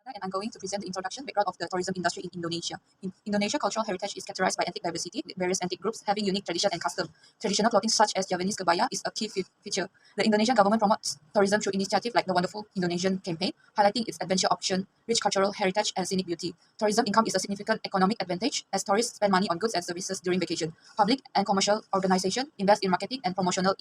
And I'm going to present the introduction background of the tourism industry in Indonesia. In Indonesia, cultural heritage is characterized by ethnic diversity, with various ethnic groups having unique tradition and custom. Traditional clothing such as Javanese kebaya is a key feature. The Indonesian government promotes tourism through initiatives like the Wonderful Indonesian campaign, highlighting its adventure option, rich cultural heritage, and scenic beauty. Tourism income is a significant economic advantage as tourists spend money on goods and services during vacation. Public and commercial organizations invest in marketing and promotional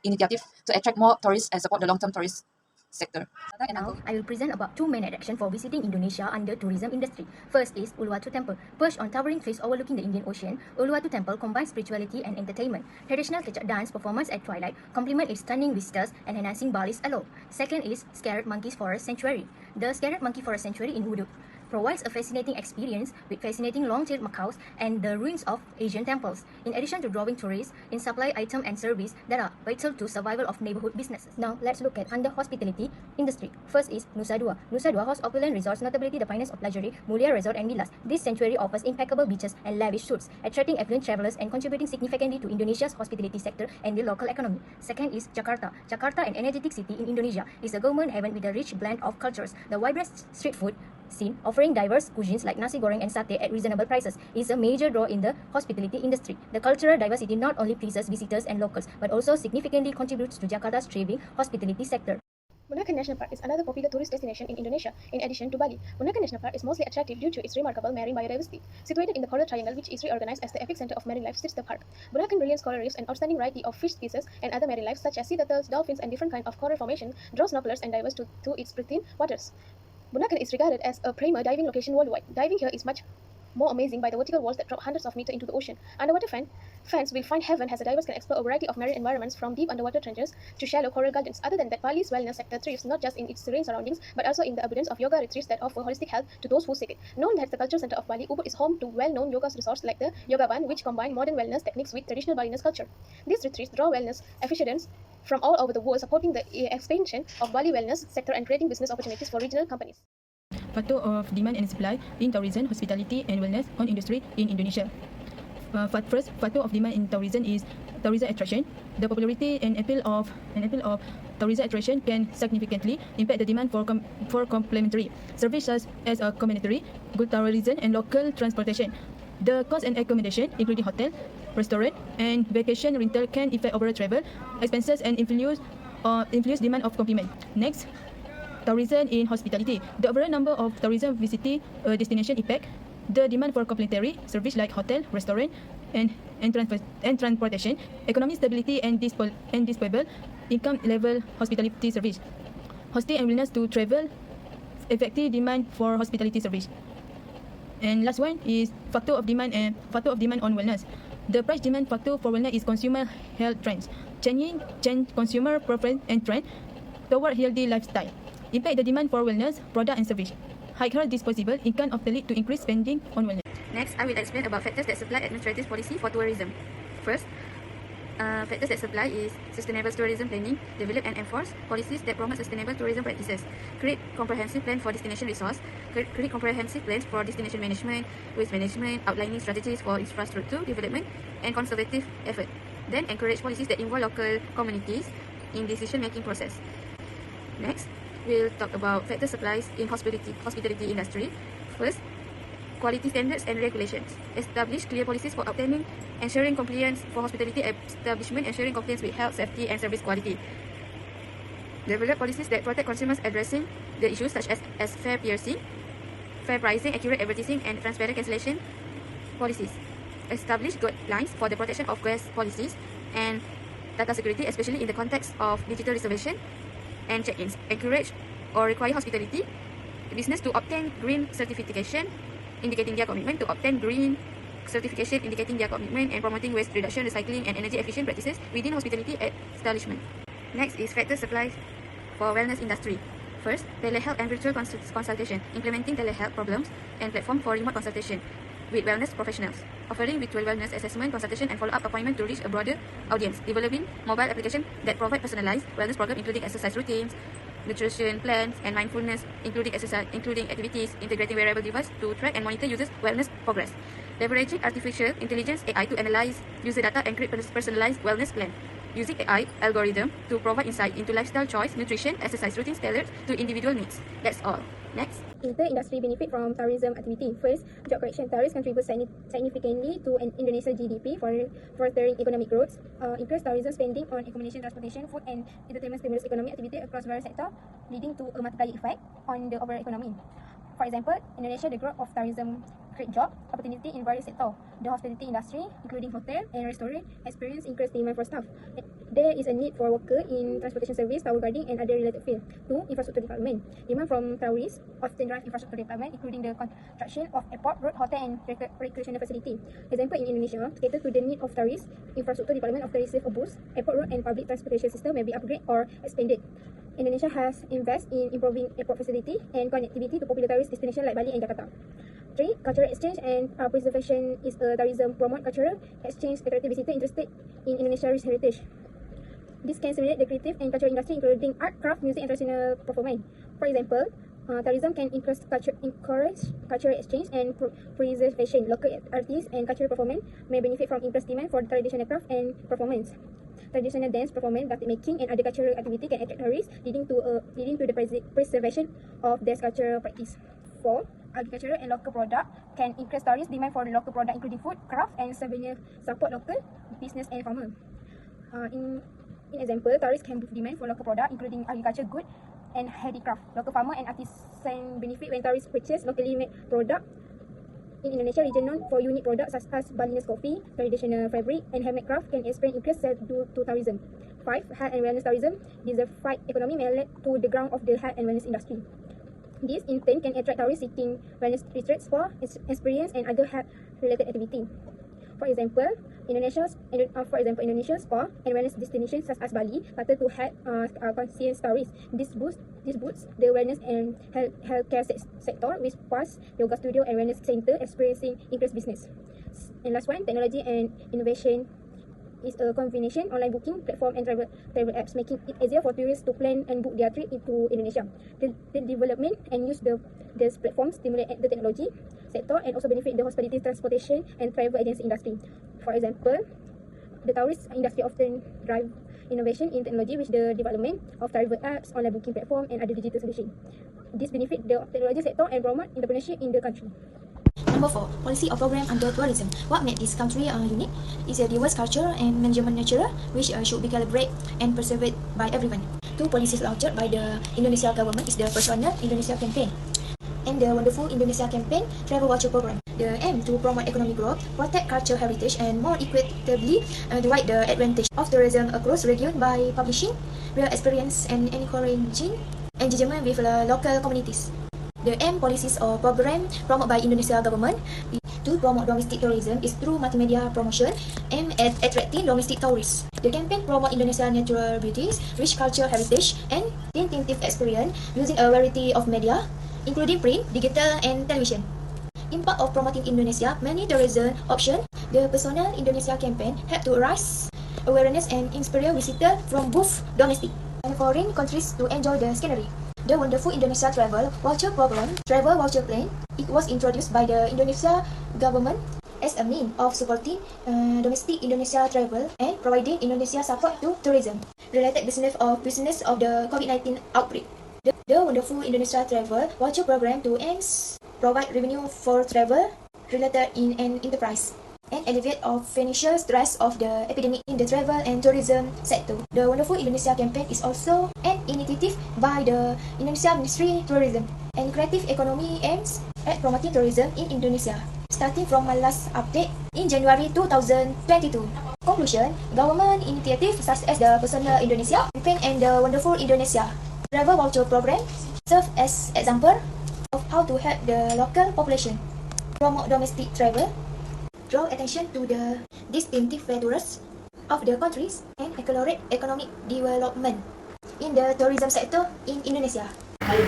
initiatives to attract more tourists and support the long-term tourist sector. Now, I will present about two main attractions for visiting Indonesia under tourism industry. First is Uluwatu Temple. Perched on towering cliffs overlooking the Indian Ocean, Uluwatu Temple combines spirituality and entertainment. Traditional kecak dance performance at twilight complement its stunning vistas and enhancing Bali's allure. Second is Scarred Monkeys Forest Sanctuary. The Scarred Monkey Forest Sanctuary in Wuduk provides a fascinating experience with fascinating long-tailed macaws and the ruins of Asian temples, in addition to drawing tourists in supply item and service that are vital to survival of neighborhood businesses. Now, let's look at under hospitality industry. First is Nusa Dua. Nusa Dua hosts opulent resorts, notably the finest of luxury, Mulia Resort and Villas. This sanctuary offers impeccable beaches and lavish suites, attracting affluent travelers and contributing significantly to Indonesia's hospitality sector and the local economy. Second is Jakarta. Jakarta, an energetic city in Indonesia, is a government haven with a rich blend of cultures. The vibrant street food scene, offering diverse cuisines like nasi goreng and satay at reasonable prices, is a major draw in the hospitality industry. The cultural diversity not only pleases visitors and locals, but also significantly contributes to Jakarta's thriving hospitality sector. Bunaken National Park is another popular tourist destination in Indonesia, in addition to Bali. Bunaken National Park is mostly attractive due to its remarkable marine biodiversity. Situated in the Coral Triangle, which is reorganized as the epicenter of marine life, sits the park. Bunaken brilliant coral reefs, an outstanding variety of fish species and other marine life such as sea turtles, dolphins, and different kinds of coral formation, draws snorkelers and divers to its pristine waters. Bunaken is regarded as a premier diving location worldwide. Diving here is much more amazing by the vertical walls that drop hundreds of meters into the ocean. Underwater fans will find heaven as the divers can explore a variety of marine environments from deep underwater trenches to shallow coral gardens. Other than that, Bali's wellness sector thrives not just in its serene surroundings, but also in the abundance of yoga retreats that offer holistic health to those who seek it. Known as the cultural center of Bali, Ubud is home to well-known yoga resorts like the Yogaban, which combine modern wellness techniques with traditional Balinese culture. These retreats draw wellness aficionados from all over the world, supporting the expansion of Bali wellness sector and creating business opportunities for regional companies. Factor of demand and supply in tourism, hospitality, and wellness on industry in Indonesia. First factor of demand in tourism is tourism attraction. The popularity and appeal of tourism attraction can significantly impact the demand for complementary services as a community, good tourism, and local transportation. The cost and accommodation, including hotel, restaurant, and vacation rental, can affect overall travel expenses and influence demand of complement. Next, tourism in hospitality. The overall number of tourism visiting a destination impact the demand for complementary service like hotel, restaurant, and transportation, economic stability, and disposable income level hospitality service. Hosting and willingness to travel effective demand for hospitality service. And last one is factor of demand on wellness. The price demand factor for wellness is consumer health trends. Change consumer preference and trend toward healthy lifestyle. Impact the demand for wellness product and service. Higher disposable income often lead to increased spending on wellness. Next, I will explain about factors that supply administrative policy for tourism. First, factors that supply is sustainable tourism planning, develop and enforce policies that promote sustainable tourism practices, create comprehensive plan for destination resource, create comprehensive plans for destination management, waste management, outlining strategies for infrastructure development and conservative effort. Then encourage policies that involve local communities in decision-making process. Next, we'll talk about factor supplies in hospitality industry. First, quality standards and regulations. Establish clear policies for obtaining, ensuring compliance for hospitality establishment, ensuring compliance with health, safety, and service quality. Develop policies that protect consumers, addressing the issues such as fair pricing, accurate advertising, and transparent cancellation policies. Establish guidelines for the protection of guest policies and data security, especially in the context of digital reservation and check-ins. Encourage or require hospitality business to obtain green certification, indicating their commitment to obtain green certification, indicating their commitment and promoting waste reduction, recycling, and energy efficient practices within hospitality establishment. Next is factor supplies for wellness industry. First, telehealth and virtual consultation, implementing telehealth problems and platform for remote consultation with wellness professionals, offering virtual wellness assessment, consultation, and follow-up appointment to reach a broader audience, developing mobile applications that provide personalized wellness programs, including exercise routines, nutrition plans, and mindfulness, including activities, integrating wearable device to track and monitor users' wellness progress, leveraging artificial intelligence AI to analyze user data and create personalized wellness plan, using AI algorithm to provide insight into lifestyle choice, nutrition, exercise routines tailored to individual needs. That's all. Next. Inter-industry benefit from tourism activity. First, job creation. Tourists contribute significantly to Indonesia's GDP for furthering economic growth. Increased tourism spending on accommodation, transportation, food, and entertainment stimulus economic activity across various sectors, leading to a multiplier effect on the overall economy. For example, Indonesia, the growth of tourism create job opportunity in various sectors. The hospitality industry, including hotel and restaurant, experience increased demand for staff. There is a need for workers in transportation service, tower guarding, and other related fields. 2. Infrastructure development. Demand from tourists often drive infrastructure development, including the construction of airport, road, hotel, and recreational facility. Example, in Indonesia, to cater to the need of tourists, infrastructure development of the receive a boost, airport, road, and public transportation system may be upgraded or expanded. Indonesia has invested in improving airport facility and connectivity to popular tourist destinations like Bali and Jakarta. 3. Cultural exchange and preservation is a tourism promote cultural exchange attractive visitors interested in Indonesia's heritage. This can stimulate the creative and cultural industry, including art, craft, music, and traditional performance. For example, tourism can encourage cultural exchange and preservation. Local artists and cultural performance may benefit from increased demand for traditional craft and performance. Traditional dance, performance, batik making, and other cultural activity can attract tourists, leading to the preservation of their cultural practice. 4. Agricultural and local product can increase tourist demand for local product, including food, craft, and souvenir, support local business and farmer. In example, tourists can boost demand for local product, including agriculture good and handicraft. Local farmer and artisan benefit when tourists purchase locally made product. In Indonesia, region known for unique products such as Balinese coffee, traditional fabric, and handmade craft can experience increased sales due to tourism. 5. Health and wellness tourism. Diversified economy may lead to the growth of the health and wellness industry. This in turn can attract tourists seeking wellness retreats, spa experience, and other health-related activity. For example, Indonesia's spa and wellness destinations such as Bali cater to conscious tourists. This boosts the wellness and healthcare sector, with spas, yoga studio, and wellness center experiencing increased business. And last one, technology and innovation is a combination online booking platform and travel apps, making it easier for tourists to plan and book their trip into Indonesia. The development and use these platforms stimulate the technology sector and also benefit the hospitality, transportation, and travel agency industry. For example, the tourist industry often drive innovation in technology with the development of travel apps, online booking platform, and other digital solutions. This benefit the technology sector and promote entrepreneurship in the country. Number 4. Policy or program under tourism. What makes this country unique is a diverse culture and management nature, which should be calibrated and preserved by everyone. 2 policies launched by the Indonesia government is the Personal Indonesia campaign and the Wonderful Indonesia campaign travel voucher program. The aim to promote economic growth, protect cultural heritage, and more equitably divide the advantage of tourism across region by publishing real experience and encouraging engagement with local communities. The aim, policies or program promoted by Indonesia government to promote domestic tourism is through multimedia promotion aimed at attracting domestic tourists. The campaign promotes Indonesia's natural beauties, rich cultural heritage, and distinctive experience using a variety of media, including print, digital, and television. Impact of promoting Indonesia many tourism options. The Personal Indonesia campaign helped to raise awareness and inspire visitors from both domestic and foreign countries to enjoy the scenery. The Wonderful Indonesia Travel Voucher Program, Travel Voucher Plan, it was introduced by the Indonesia government as a means of supporting domestic Indonesia travel and providing Indonesia support to tourism related business of the COVID-19 outbreak. The Wonderful Indonesia Travel Voucher Program to aims provide revenue for travel related in an enterprise and alleviate of financial stress of the epidemic in the travel and tourism sector. The Wonderful Indonesia campaign is also an initiative by the Indonesia Ministry of Tourism and Creative Economy aims at promoting tourism in Indonesia, starting from my last update in January 2022. Conclusion, government initiatives such as the Personal Indonesia campaign and the Wonderful Indonesia Travel Voucher Program serve as example of how to help the local population promote domestic travel, draw attention to the distinctive features of the countries, and accelerate economic development in the tourism sector in Indonesia.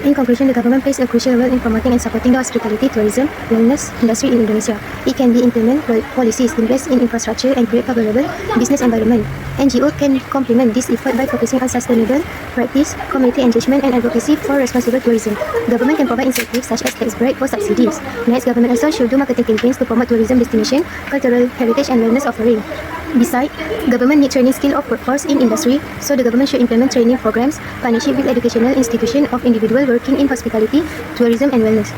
In conclusion, the government plays a crucial role in promoting and supporting the hospitality, tourism, wellness industry in Indonesia. It can be implement policies, invest in infrastructure, and create favorable business environment. NGO can complement this effort by focusing on sustainable practice, community engagement, and advocacy for responsible tourism. Government can provide incentives such as tax break or subsidies. Next, government also should do marketing campaigns to promote tourism destination, cultural heritage, and wellness offering. Besides, government need training skill of workforce in industry, so the government should implement training programs, partnership with educational institutions of individuals working in hospitality, tourism, and wellness.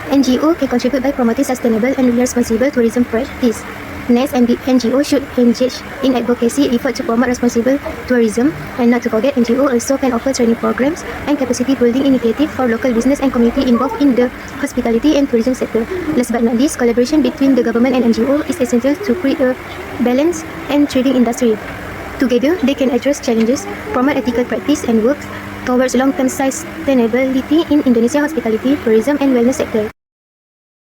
NGO can contribute by promoting sustainable and responsible tourism practice. Next, NGO should engage in advocacy effort to promote responsible tourism, and not to forget, NGO also can offer training programs and capacity building initiatives for local business and community involved in the hospitality and tourism sector. Last but not least, collaboration between the government and NGO is essential to create a balanced and thriving industry. Together, they can address challenges, promote ethical practice, and work towards long-term sustainability in Indonesia hospitality, tourism, and wellness sector.